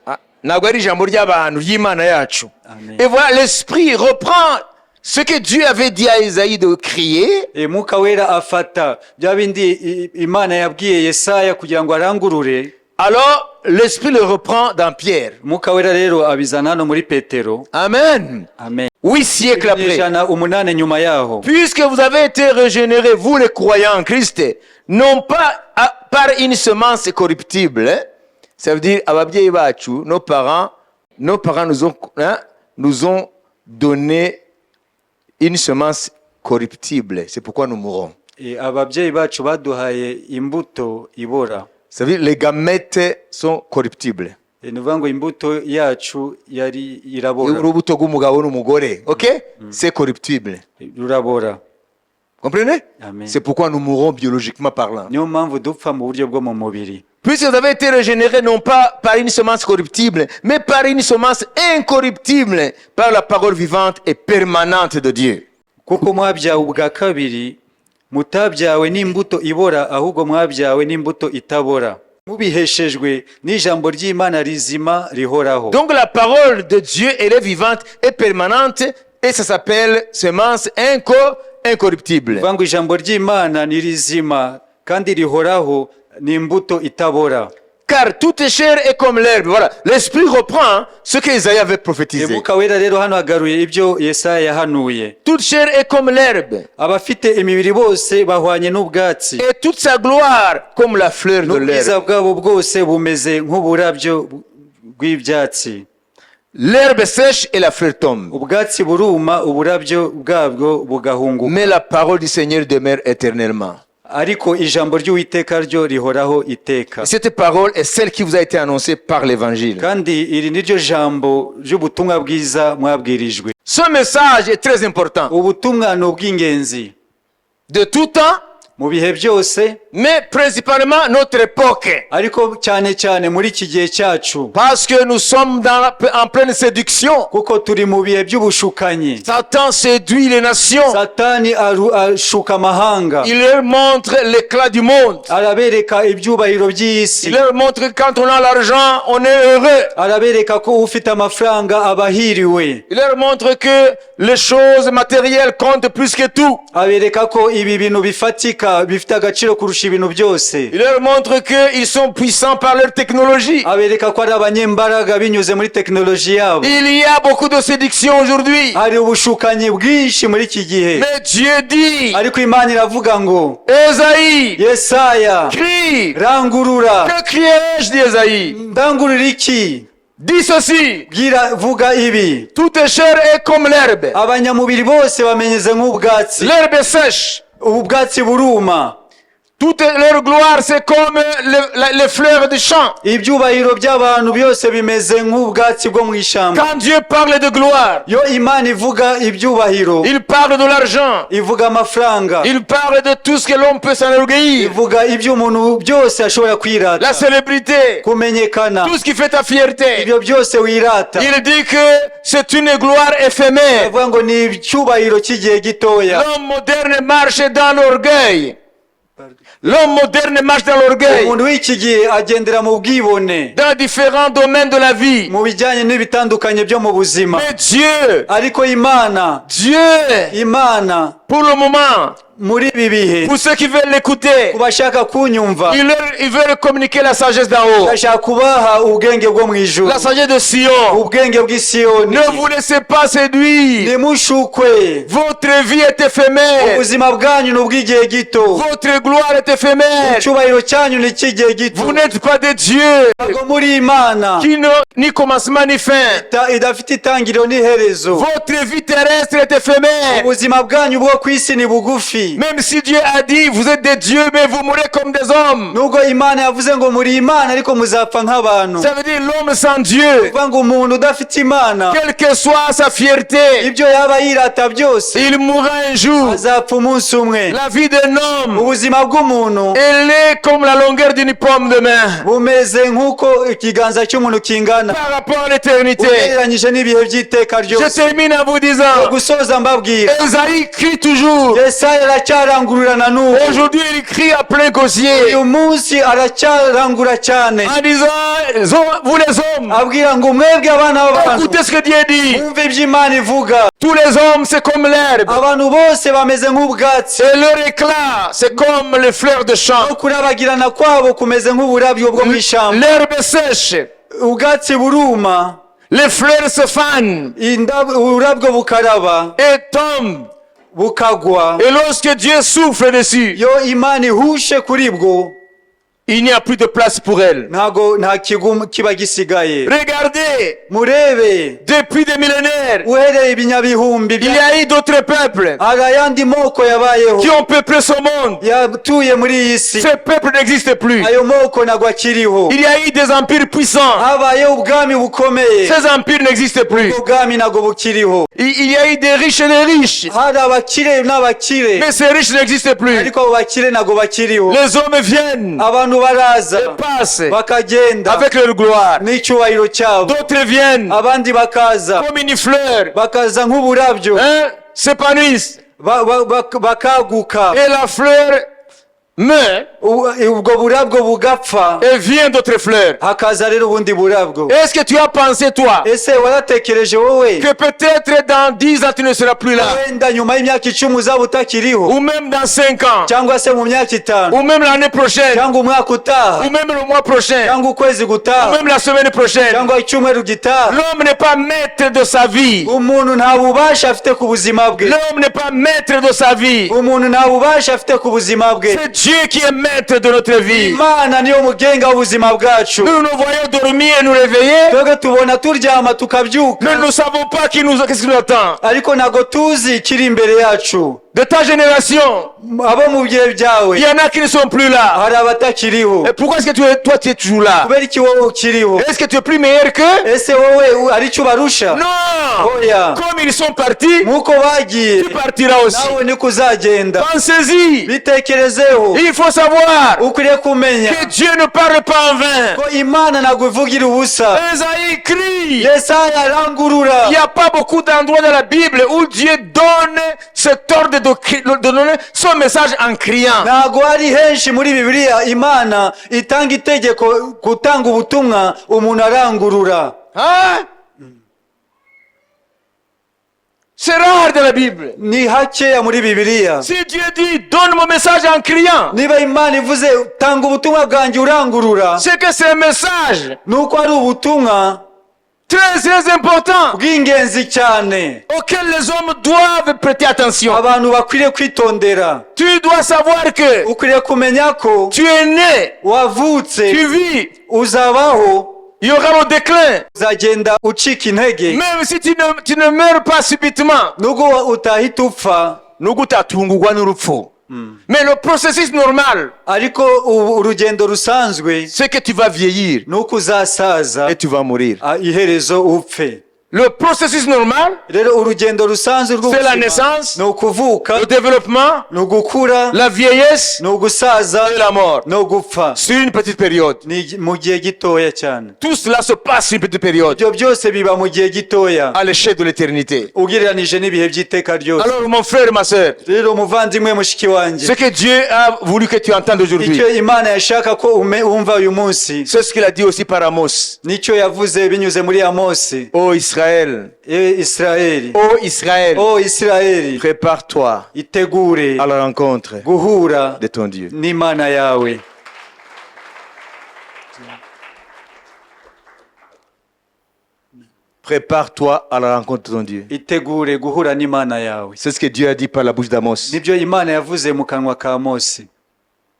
Ntabwo ari ijambo ry'abantu, ry'Imana yacu. Amen. Et voilà, l'Esprit reprend ce que Dieu avait dit à Isaïe de crier. Mwuka wera afata bya bindi Imana yabwiye Yesaya kugira ngo arangurure. Alors, l'Esprit le reprend dans Pierre. Mwuka wera rero abizana hano muri Petero. Amen. Amen. 8 siècles après. Nyuma yaho. Puisque vous avez été régénérés, vous les croyants en Christ, non pas par une semence corruptible. Ça veut dire, ababyeyi bacu, nos parents nous ont donné une semence corruptible. C'est pourquoi nous mourrons. Ababyeyi bacu baduhaye imbuto ibora. Ça veut dire, les gamètes sont corruptibles. Nuvuga imbuto yacu yari irabora. Urubuto rw'umugabo n'umugore, ok? C'est corruptible. Rurabora. Comprenez? Amen. C'est pourquoi nous mourrons biologiquement parlant. Niyo mpamvu dupfa mu buryo bwo mu mubiri. Puisque vous avez été régénérés non pas par une semence corruptible, mais par une semence incorruptible, par la parole vivante et permanente de Dieu. Kuko mwabyawe ubwa kabiri, mutabyawe n'imbuto ibora, ahubwo mwabyawe n'imbuto itabora, mubiheshejwe n'ijambo ry'Imana rizima rihoraho. Donc la parole de Dieu, elle est vivante et permanente, et ça s'appelle semence incorruptible. Vangu ijambo ry'Imana ni rizima kandi rihoraho, ni imbuto itabora. Car toute chair est comme l'herbe. Voilà, l'Esprit reprend ce que Isaïe avait prophétisé. Mwuka wera rero hano agaruye ibyo Yesaya yahanuye. Toute chair est comme l'herbe. Abafite imibiri bose bahwanye n'ubwatsi. Et toute sa gloire comme la fleur de l'herbe. N'ubwiza bwabo bwose bumeze nk'uburabyo bw'ibyatsi. L'herbe sèche et la fleur tombe. Ubwatsi buruma, uburabyo bwabwo bugahunguka. Mais la parole du Seigneur demeure éternellement. Ariko ijambo ry'Uwiteka ryo rihoraho iteka. Cette parole est celle qui vous a été annoncée par l'évangile. Kandi iri niryo jambo ry'ubutumwa bwiza mwabwirijwe. Ce message est très important. Ubutumwa ni ubw'ingenzi. De tout temps, mu bihe byose, mais principalement notre époque. Ariko cyane cyane muri iki gihe cyacu. Parce que nous sommes en pleine séduction. Kuko turi mu bihe by'ubushukanyi. Satan séduit les nations. Satani ashuka amahanga. Il leur montre l'éclat du monde. Arabereka ibyubahiro by'isi. Il leur montre que quand on a l'argent, on est heureux. Arabereka ko ufite amafaranga abahiriwe. Il leur montre que les choses matérielles comptent plus que tout. Abereka ko ibi bintu bifatika bifite agaciro kurusha ibintu byose. Il leur montre que ils sont puissants par leur technologie. Abereka ko ari abanyembaraga binyuze muri teknoloji yabo. Il y a beaucoup de séduction aujourd'hui. Hari ubushukanyi bwinshi muri iki gihe. Mais Dieu dit, ariko Imana iravuga ngo, Esaïe, Yesaya, crie, rangurura. Que crierai-je, dit Esaïe? Ndangurura iki? Dis ceci, vuga ibi. Toute chair est comme l'herbe. Abanyamubiri bose bamenyeze nk'ubwatsi. L'herbe sèche. Ubwatsi buruma. Toute leur gloire, c'est comme les fleurs du champ. ibyubahiro by'abantu byose bimeze nk'ubwatsi bwo mu ishyamba. Quand Dieu parle de gloire, Yo Imana ivuga ibyubahiro, il parle de l'argent. ivuga amafaranga, Il parle de tout ce que l'homme peut s'enorgueillir. ivuga ibyo umuntu byose ashobora kwirata, La célébrité, kumenyekana, tout ce qui fait ta fierté. ibyo byose wirata. Il dit que c'est une gloire éphémère. avuga ngo ni icyubahiro cy'igihe gitoya. L'homme moderne marche dans l'orgueil. L'homme moderne marche dans l'orgueil. Umuntu w'iki gihe agendera mu bwibone Dans différents domaines de la vie. mu bijyanye n'ibitandukanye byo mu buzima. Mais Dieu, Ariko Imana, Imana pour le moment, muri ibi bihe, pour ceux qui veulent l'écouter, ku bashaka kunyumva, il veut leur communiquer la sagesse d'en haut. ashaka kubaha ubwenge bwo mu ijuru, La sagesse de Sion. ubwenge bw'i Siyoni. Ne vous laissez pas séduire. Nimushukwe, Votre vie est éphémère. ubuzima bwanyu ni ubw'igihe gito, Votre gloire est éphémère. icyubahiro cyanyu ni icy'igihe gito. Vous n'êtes pas des dieux Ntabwo muri Imana qui n'ont ni commencement ni fin. idafite itangiriro n'iherezo. Votre vie terrestre est éphémère. Ubuzima bwanyu bwo ku isi ni bugufi. Même si Dieu a dit, vous êtes des dieux, mais vous mourrez comme des hommes. Nubwo Imana yavuze ngo muri Imana ariko muzapfa nk'abantu. Ça veut dire l'homme sans Dieu, Bivuga ngo umuntu udafite Imana, quelle que soit sa fierté, ibyo yaba yirata byose, il mourra un jour. azapfa umunsi umwe. La vie d'un homme, Ubuzima bw'umuntu elle est comme la longueur d'une pomme de main bumeze nk'uko ikiganza cy'umuntu kingana, par rapport à l'éternité. ugereranyije n'ibihe by'iteka Je ryose. termine en vous disant, Gusoza mbabwira, Esaïe crie toujours. Yesaya aracyarangurura na n'ubu. Aujourd'hui, il crie à plein gosier Uyu munsi aracyarangura cyane, en disant, vous les hommes, abwira ngo mwebwe abana b'abantu, écoutez ce que Dieu dit. mwumve ibyo Imana ivuga. Tous les hommes, c'est comme l'herbe. Abantu bose bameze nk'ubwatsi, Et leur éclat, c'est comme les fleurs de champ. no kurabagirana kwabo kumeze nk'uburabyo bwo mu ishyamba. L'herbe sèche, Ubwatsi buruma, les fleurs se fanent ururabyo bukaraba, et tombent. bukagwa. Et lorsque Dieu souffle dessus, Yo Imana ihushe kuri bwo, il n'y a plus de place pour elle. nta kiba gisigaye. Regardez, Murebe, depuis des millénaires, uhereye ibinyabihumbi il y a eu d'autres peuples hari ayandi moko yabayeho qui ont peuplé ce monde. yatuye muri iyi si. Ces peuples n'existent plus. Ayo moko ntabwo akiriho. Il y a eu des empires puissants. Habayeho ubwami bukomeye, Ces empires n'existent plus. ubwo bwami ntabwo bukiriho. Il y a eu des riches et des riches. Hari abakire n'abakire, Mais ces riches n'existent plus. ariko abo bakire ntabwo bakiriho. Les hommes viennent, Abantu baraza passent bakagenda avec leur gloire. n'icyubahiro cyabo, D'autres viennent abandi bakaza comme une fleur, bakaza nk'uburabyo, hein, s'épanouissent. bakaguka, Et la fleur meurt ubwo burabyo bugapfa, et vient d'autres fleurs. hakaza rero ubundi burabyo. Est-ce que tu as pensé, toi, Ese waratekereje wowe que peut-être dans 10 ans tu ne seras plus là, wenda nyuma y'imyaka 10 uzaba utakiriho, ou même dans 5 ans, cyangwa se mu myaka 5, ou même l'année prochaine, cyangwa umwaka utaha, ou même le mois prochain, cyangwa ukwezi ou gutaha, même la semaine prochaine? cyangwa icyumweru gitaha? L'homme n'est pas maître de sa vie. Umuntu nta bubasha afite ku buzima bwe. L'homme n'est pas maître de sa vie. Umuntu nta bubasha afite ku buzima bwe. C'est Dieu qui est maître de notre vie. Imana niyo mugenga w'ubuzima bwacu. Nous nous voyons dormir et nous réveiller, Twebwe tubona turyama tukabyuka, mais nous ne savons pas qu'est-ce qui nous attend. ariko ntabwo tuzi ikiri imbere yacu. De ta génération, Abo mu bihe byawe il y en a qui ne sont plus là. hari abatakiriho. Et pourquoi est-ce que toi tu es toujours là? Kubera iki wowe ukiriho? Est-ce que tu es plus meilleur qu'eux? Ese wowe ari cyo ubarusha? Non! Oya, Comme ils sont partis, nk'uko bagiye tu partiras aussi. nawe niko uzagenda. Pensez-y. Bitekerezeho, Il faut savoir ukwiriye kumenya que Dieu ne parle pas en vain. ko Imana ntabwo ivugira ubusa. Esaïe crie. Yesaya arangurura. Il n'y a pas beaucoup d'endroits dans la Bible où Dieu donne cet ordre de donner son message en criant. Ntabwo hari henshi muri Bibiliya Imana itanga itegeko gutanga ubutumwa umuntu arangurura. Hein? C'est rare dans la Bible. Ni hakeya muri Bibiliya. Si Dieu dit donne mon message en criant, Niba Imana ivuze tanga ubutumwa bwanjye urangurura, c'est que c'est un message nuko ari ubutumwa très important bw'ingenzi cyane auquel les hommes doivent prêter attention. abantu bakwiriye kwitondera. Tu dois savoir que Ukwiriye kumenya ko tu es né, wavutse, tu vis, uzabaho, il y aura le déclin. uzagenda ucika intege. Même si tu ne meurs pas subitement, Nubwo utahita upfa, nuko utatungurwa n'urupfu. Mais le processus normal, ariko urugendo rusanzwe c'est que tu vas vieillir nuko uzasaza et tu vas mourir. iherezo upfe. Le processus normal, Rero urugendo rusanzwe c'est la rw'ubuzima naissance, ni ukuvuka, le développement, ni ugukura, la vieillesse ni ugusaza, et la mort. no gupfa. Sur une petite période. Ni mu gihe gitoya cyane. Tout cela se passe sur une petite période, Ibyo byose biba mu gihe gitoya à l'échelle de l'éternité. ugereranije n'ibihe by'iteka ryose. Alors mon frère, ma soeur, Rero muvandimwe mushiki wanjye, ce que Dieu a voulu que tu entendes aujourd'hui, icyo Imana yashaka ko wumva uyu munsi c'est ce qu'il a dit aussi par Amos. nicyo yavuze binyuze muri Amosi. Ô Israël, Israeli, ô Israël, o Israeli, prépare-toi itegure à la rencontre guhura de ton Dieu. n'Imana yawe. Prépare-toi à la rencontre de ton Dieu. Itegure guhura n'Imana yawe. C'est ce que Dieu a dit par la bouche d'Amos. Nibyo Imana yavuze mu kanwa ka Mose.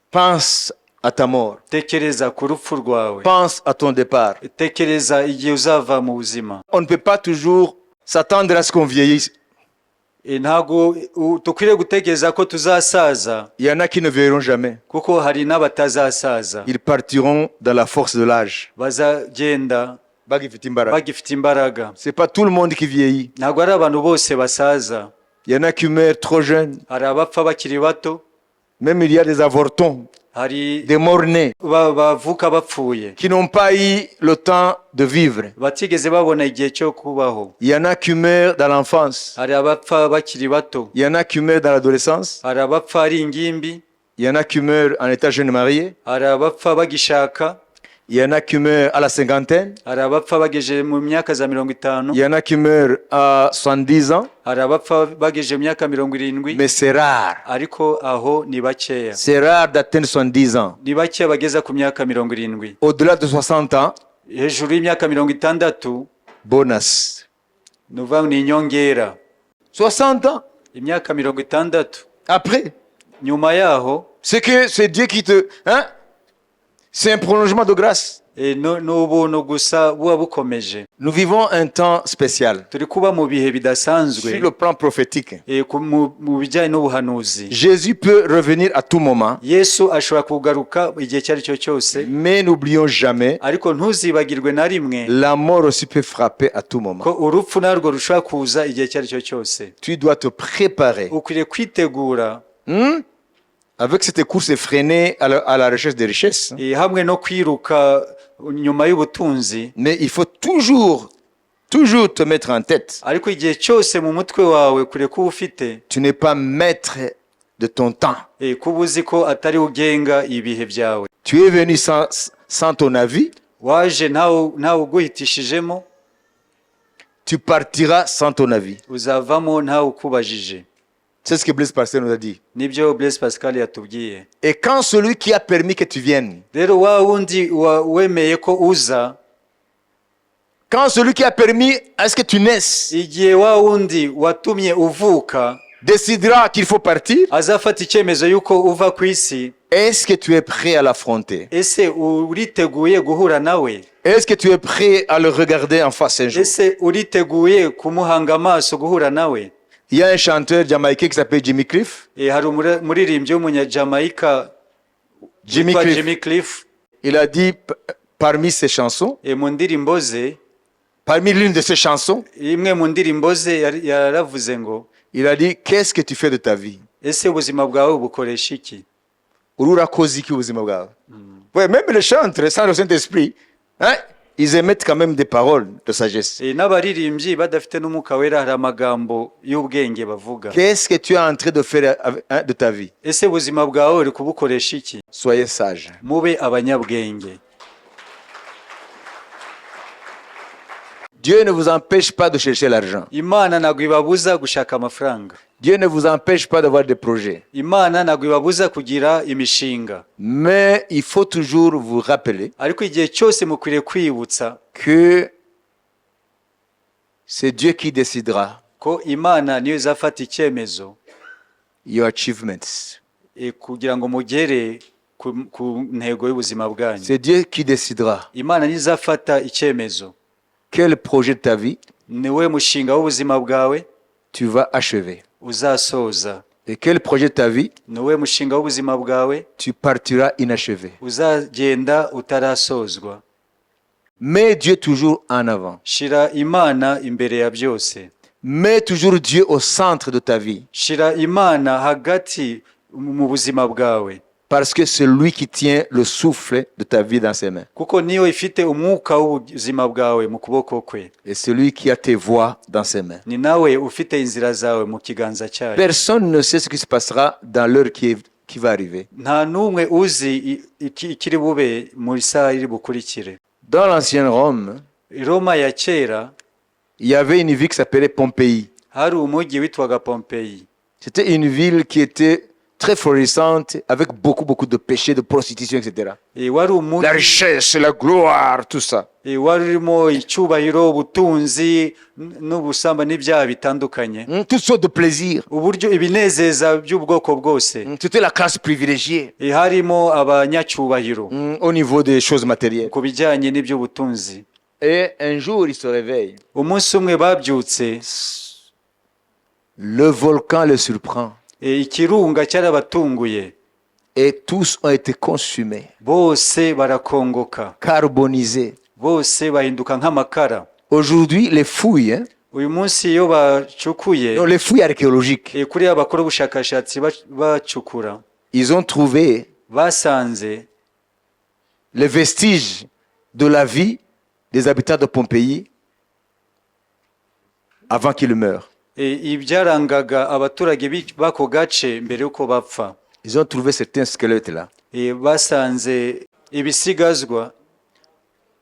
Pense à ta mort. Tekereza ku rupfu rwawe. Pense à ton départ. Tekereza igihe uzava mu buzima. On ne peut pas toujours s'attendre à ce qu'on vieillisse. Ntago tukwiriye gutegereza ko tuzasaza, Il y en a qui ne vieilliront jamais. kuko hari n'abatazasaza. Ils partiront dans la force de l'âge. Bazagenda Bagifite imbaraga. bagifite imbaraga. C'est pas tout le monde qui vieillit. Ntabwo ari abantu bose basaza. Il y en a qui meurent trop jeunes. Hari abapfa bakiri bato, Même il y a des avortons, hari des morts-nés, bavuka bapfuye, qui n'ont pas eu le temps de vivre. batigeze babona igihe cyo kubaho. Il y en a qui meurent dans l'enfance. Hari abapfa bakiri bato, Il y en a qui meurent dans l'adolescence. hari abapfa ari ingimbi, Il y en a qui meurent en état jeune marié. hari abapfa bagishaka, Il y en a qui meurent à la cinquantaine. hari abapfa bageje mu myaka za 50, Il y en a qui meurent à 70 ans. hari abapfa bageje mu myaka 70, Mais c'est rare. ariko aho ni bakeya. C'est rare d'atteindre 70 ans. Ni bakeya bageza ku myaka 70. Au-delà de 60 ans, Hejuru y'imyaka 60 bonus. nuva ni inyongera. 60 ans. Imyaka 60 Après, nyuma yaho, c'est que c'est Dieu qui te... Hein? C'est un prolongement de grâce. n'ubuntu gusa buba bukomeje. Nous vivons un temps spécial. Turi kuba mu bihe Sur bidasanzwe le plan prophétique, mu bijyanye n'ubuhanuzi. Jésus peut revenir à tout moment, Yesu ashobora kugaruka igihe icyo ari cyo cyose, mais n'oublions jamais, ariko ntuzibagirwe na rimwe la mort aussi peut frapper à tout moment. ko urupfu narwo rushobora kuza igihe icyo ari cyo cyose. Tu dois te préparer. Ukwiriye kwitegura Avec cette course effrénée à la recherche des richesses. hamwe no kwiruka nyuma y'ubutunzi, Mais il faut toujours te mettre en tête. ariko igihe cyose mu mutwe wawe ukwiriye kuba ufite Tu n'es pas maître de ton temps. kuba uzi ko atari ugenga ibihe byawe. Tu es venu sans ton avis. Waje ntawe uguhitishijemo, Tu partiras sans ton avis. uzavamo ntawe ukubajije. C'est ce que Blaise Pascal nous a dit. Nibyo Blaise Pascal yatubwiye. Et quand celui qui a permis que tu viennes, Rero wa wundi wemeye ko uza, quand celui qui a permis à ce que tu naisses, igihe wa wundi watumye uvuka décidera qu'il faut partir, azafata icyemezo y'uko uva ku isi, est-ce que tu es prêt à l'affronter? ese uriteguye guhura nawe? Est-ce que tu es prêt à le regarder en face un jour? Ese uriteguye kumuhanga amaso guhura nawe? Il y a un chanteur jamaïcain qui s'appelle Jimmy Cliff. Hari umuririmbyi w'umunyajamaika Jimmy witwa Cliff. Jimmy Cliff, Il a dit parmi ses chansons, mu ndirimbo ze, parmi l'une de ses chansons, imwe mu ndirimbo ze yaravuze ngo, il a dit qu'est-ce que tu fais de ta vie? ese ubuzima bwawe bukoresha iki? Urura kozi ki ubuzima bwawe? Ouais, même les chantres sans le Saint-Esprit, hein, ils émettent quand même des paroles de sagesse. N'abaririmbyi badafite n'umwuka wera hari amagambo y'ubwenge bavuga. Qu'est-ce que tu es en train de faire de ta vie? Ese ubuzima bwawe uri kubukoresha iki? Soyez sage. Mube abanyabwenge. Dieu ne vous empêche pas de chercher l'argent. Imana ntabwo ibabuza gushaka amafaranga. Dieu ne vous empêche pas d'avoir des projets. Imana ntabwo ibabuza kugira imishinga. Mais il faut toujours vous rappeler Ariko igihe cyose mukwiriye kwibutsa que c'est Dieu qui décidera ko Imana niyo izafata icyemezo your achievements. kugira ngo mugere ku ntego y'ubuzima bwanyu. C'est Dieu qui décidera Imana niyo izafata icyemezo. quel projet de ta vie Niwe mushinga w'ubuzima bwawe tu vas achever. uzasoza. Et quel projet de ta vie? nuwe mushinga w'ubuzima bwawe Tu partiras inachevé. uzagenda utarasozwa. Mets Dieu toujours en avant. Shira Imana imbere ya byose. Mets toujours Dieu au centre de ta vie. Shira Imana hagati mu buzima bwawe. Parce que c'est lui qui tient le souffle de ta vie dans ses mains. Kuko niyo ifite umwuka w'ubuzima bwawe mu kuboko kwe. Et c'est lui qui a tes voies dans ses mains. Ni nawe ufite inzira zawe mu kiganza cyayo. Personne ne sait ce qui se passera dans l'heure qui va arriver. Nta numwe uzi ikiri bube muri saa iri bukurikire. Dans l'ancienne Rome, Roma ya kera il y avait une ville qui s'appelait Pompéi. hari umujyi witwaga Pompeii. C'était une ville qui était très florissante, avec beaucoup de péchés, de prostitution, etc. Wari La umujyi richesse, la gloire, tout ça. wari urimo icyubahiro, ubutunzi n'ubusamba n'ibyaha bitandukanye. Toutes sortes de plaisirs. Uburyo ibinezeza by'ubwoko bwose. C'était la classe privilégiée Harimo abanyacyubahiro au niveau des choses matérielles. ku bijyanye n'iby'ubutunzi. Et un jour, il se réveille. Umunsi umwe babyutse, Le volcan le surprend. ikirunga cyarabatunguye, Et tous ont été consumés, bose barakongoka, carbonisés. bose bahinduka nk'amakara. Aujourd'hui, les fouilles, Uyu munsi iyo bacukuye, non, les fouilles archéologiques, kuri abakora ubushakashatsi bacukura, ils ont trouvé basanze les vestiges de la vie des habitants de Pompéi avant qu'ils meurent. ibyarangaga abaturage b'ako gace mbere y'uko bapfa. Ils ont trouvé certains squelettes là. Basanze ibisigazwa.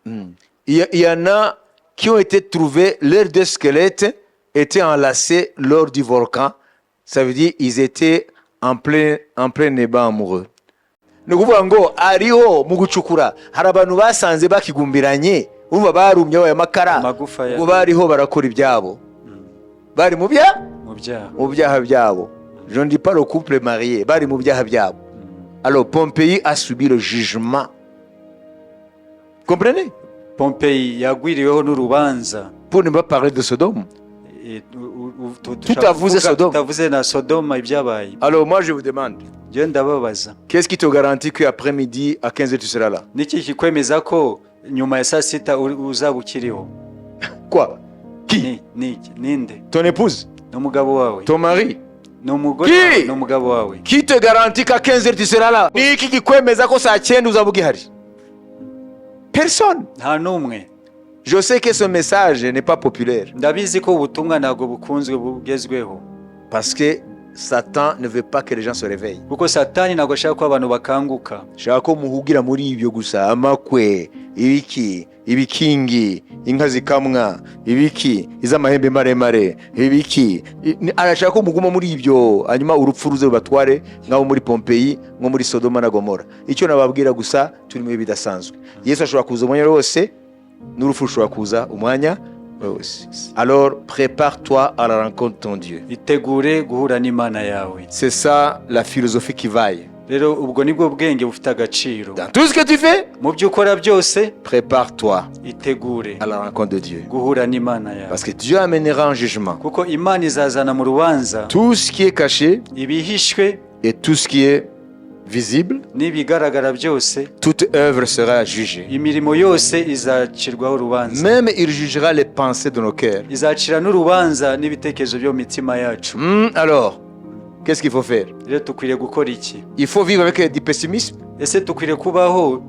Il y en a qui ont été trouvés, leurs deux squelettes étaient enlacés lors du volcan. Ça veut dire qu'ils étaient en plein ébat amoureux. Ni ukuvuga ngo ariho mu gucukura hari abantu basanze bakigumbiranye urumva barumye ayo makara Amagufa ya- ngo bariho barakora ibyabo bari mu byaha byabo. Je ne dis pas le couple marié, bari mu byaha byabo. Alors Pompéi a subi le jugement. Comprenez? Pompeii yagwiriweho n'urubanza. Pour ne pas parler de Sodome. Tutavuze Sodome. Tutavuze na Sodoma ibyabaye. Alors moi je vous demande, Je ndababaza. qu'est-ce qui te garantit qu'après-midi à 15h tu seras là? Niki kikwemeza ko nyuma ya saa sita uzaba ukiriho? Quoi? Qui? Ninde? Ton épouse? N'umugabo wawe? Ton mari? N'umugore Qui? wawe? N'umugabo wawe? Qui te garantit qu'à 15h tu seras là? Ni iki kikwemeza ko saa 9 uzaba ugihari? Personne. Nta n'umwe. Je sais que ce message n'est pas populaire Ndabizi ko ubutumwa ntabwo bukunzwe bugezweho. parce que Satan ne veut pas que les gens se réveillent. Kuko Satani ntabwo ashaka ko abantu bakanguka. Shaka ko muhugira muri ibyo gusa, amakwe, ibiki, ibikingi, inka zikamwa, ibiki, iz'amahembe maremare, ibiki. Arashaka ko muguma muri ibyo, hanyuma urupfu ruze rubatware nk'abo muri Pompéi, nko muri Sodoma na Gomora. Icyo nababwira gusa turi mu bihe bidasanzwe. Yesu ashobora kuza umwanya wose, n'urupfu rushobora kuza umwanya wose. Alors prépare-toi à la rencontre de ton Dieu. Itegure guhura n'Imana yawe. C'est ça la philosophie qui vaille. Rero ubwo nibwo bwenge bufite agaciro. Dans tout ce que tu fais, Mu byo ukora byose, prépare-toi itegure à la rencontre de Dieu. guhura n'Imana yawe. Parce que Dieu amènera en jugement Kuko Imana izazana mu rubanza tout ce qui est caché ibihishwe et tout ce qui est visible. n'ibigaragara byose, Toute œuvre sera jugée. imirimo yose izacirwaho urubanza. Même il jugera les pensées de nos cœurs. Izacira n'urubanza n'ibitekerezo byo mu mitima yacu. Alors, qu'est-ce qu'il faut faire? Rero tukwiriye gukora iki? Il faut vivre avec du pessimisme. Ese tukwiriye kubaho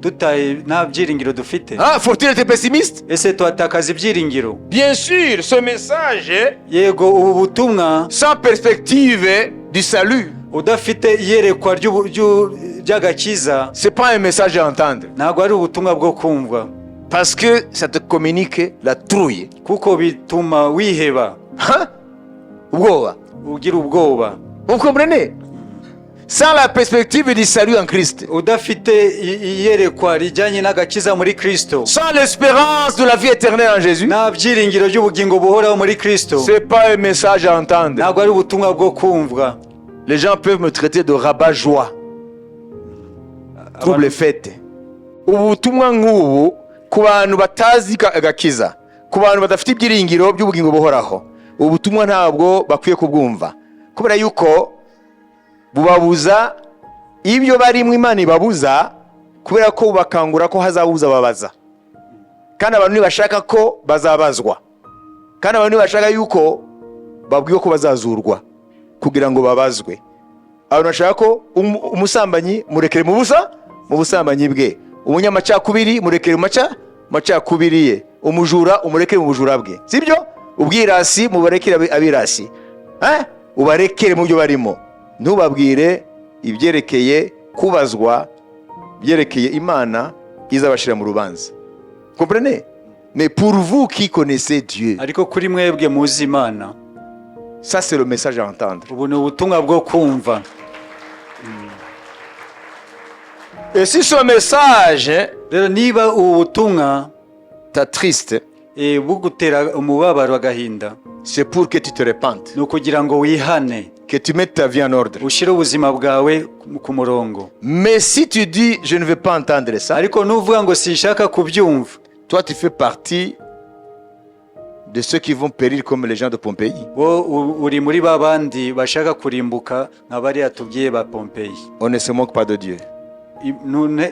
nta byiringiro dufite? Ah, faut-il être pessimiste? Ese tuhatakaza ibyiringiro? Bien sûr, ce message, Yego, ubu butumwa sans perspective du salut, udafite iyerekwa ry'agakiza c'est pas un message à entendre. ntabwo ari ubutumwa bwo kumva, Parce que ça te communique la trouille. kuko bituma wiheba, Hein? Ubwoba. ugira ubwoba. Vous comprenez? Sans la perspective du salut en Christ, Udafite iyerekwa rijyanye n'agakiza muri Kristo, sans l'espérance de la vie éternelle en Jésus, nta byiringiro by'ubugingo buhoraho muri Kristo, c'est pas un message à entendre. ntabwo ari ubutumwa bwo kumva. Les gens peuvent me traiter de rabat-joie, trouble fête. Ubutumwa nk'ubu ku bantu batazi agakiza, ku bantu badafite ibyiringiro by'ubugingo buhoraho, ubutumwa ntabwo bakwiye kubwumva, kubera yuko bubabuza ibyo barimo Imana ibabuza, kubera ko bubakangura ko hazabuza babaza. Kandi abantu ntibashaka ko bazabazwa, kandi abantu ntibashaka yuko babwiwe ko bazazurwa kugira ngo babazwe. Abantu bashaka ko umusambanyi murekere mu busambanyi bwe, umunyamacakubiri murekere mu macakubiri ye, umujura umurekere mu bujura bwe, sibyo? Ubwirasi mubarekere abirasi, ubarekere mu byo barimo. Ntubabwire ibyerekeye kubazwa, byerekeye Imana izabashira mu rubanza. Comprenez? Mais pour vous qui connaissez Dieu, ariko kuri mwebwe muzi Imana, ça c'est le message à entendre. ubu ni ubutumwa bwo kumva. Et si ce message Rero niba ubu butumwa t'attriste, bugutera umubabaro agahinda, c'est pour que tu te repentes, ni ukugira ngo wihane, que tu mettes ta vie en ordre. ushyire ubuzima bwawe ku murongo. Mais si tu dis je ne veux pas entendre ça, ariko nuvuga ngo sinshaka kubyumva, toi tu fais partie de ceux qui vont périr comme les gens de Pompéi. uri muri ba bandi bashaka kurimbuka nka bariya tubwiye ba Pompeyi. On ne se moque pas de Dieu.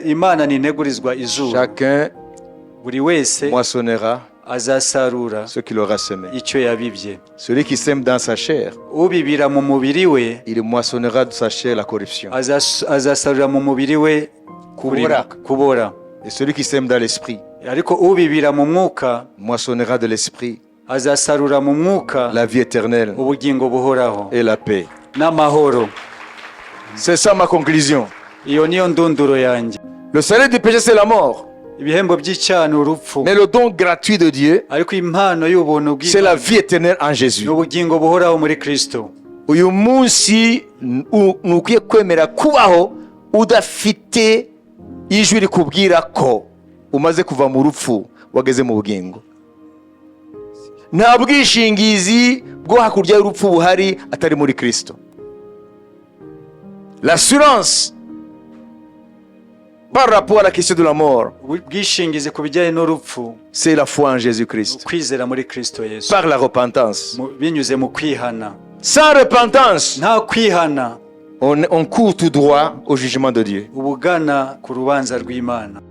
Imana nintegurizwa izuba. Chacun buri wese moissonnera azasarura ce qu'il aura semé. icyo yabibye. Celui qui sème dans sa chair, ubibira mu mubiri we, il moissonnera de sa chair la corruption. azasarura mu mubiri we kubora. Et celui qui sème dans l'esprit, ariko ubibira mu mwuka, moissonnera de l'esprit azasarura mu mwuka la vie éternelle ubugingo buhoraho et la paix. n'amahoro. C'est ça ma conclusion. Iyo niyo ndunduro yanjye. Le salaire du péché c'est la mort. Ibihembo by'icyaha ni urupfu, Mais le don gratuit de Dieu, ariko impano y'ubuntu c'est la vie éternelle en Jésus. ni ubugingo buhoraho muri Kristo. Uyu munsi nukwiye kwemera kubaho udafite ijwi rikubwira ko umaze kuva mu rupfu wageze mu bugingo. Nta bwishingizi bwo hakurya y'urupfu buhari atari muri Kristo. L'assurance par rapport à la question de la mort, ubwishingizi ku bijyanye n'urupfu, c'est la foi en Jésus-Christ. kwizera muri Kristo Yesu, Par la repentance. binyuze mu kwihana. Sans repentance, nta kwihana on court tout droit au jugement de Dieu. ubugana ku rubanza rw'Imana.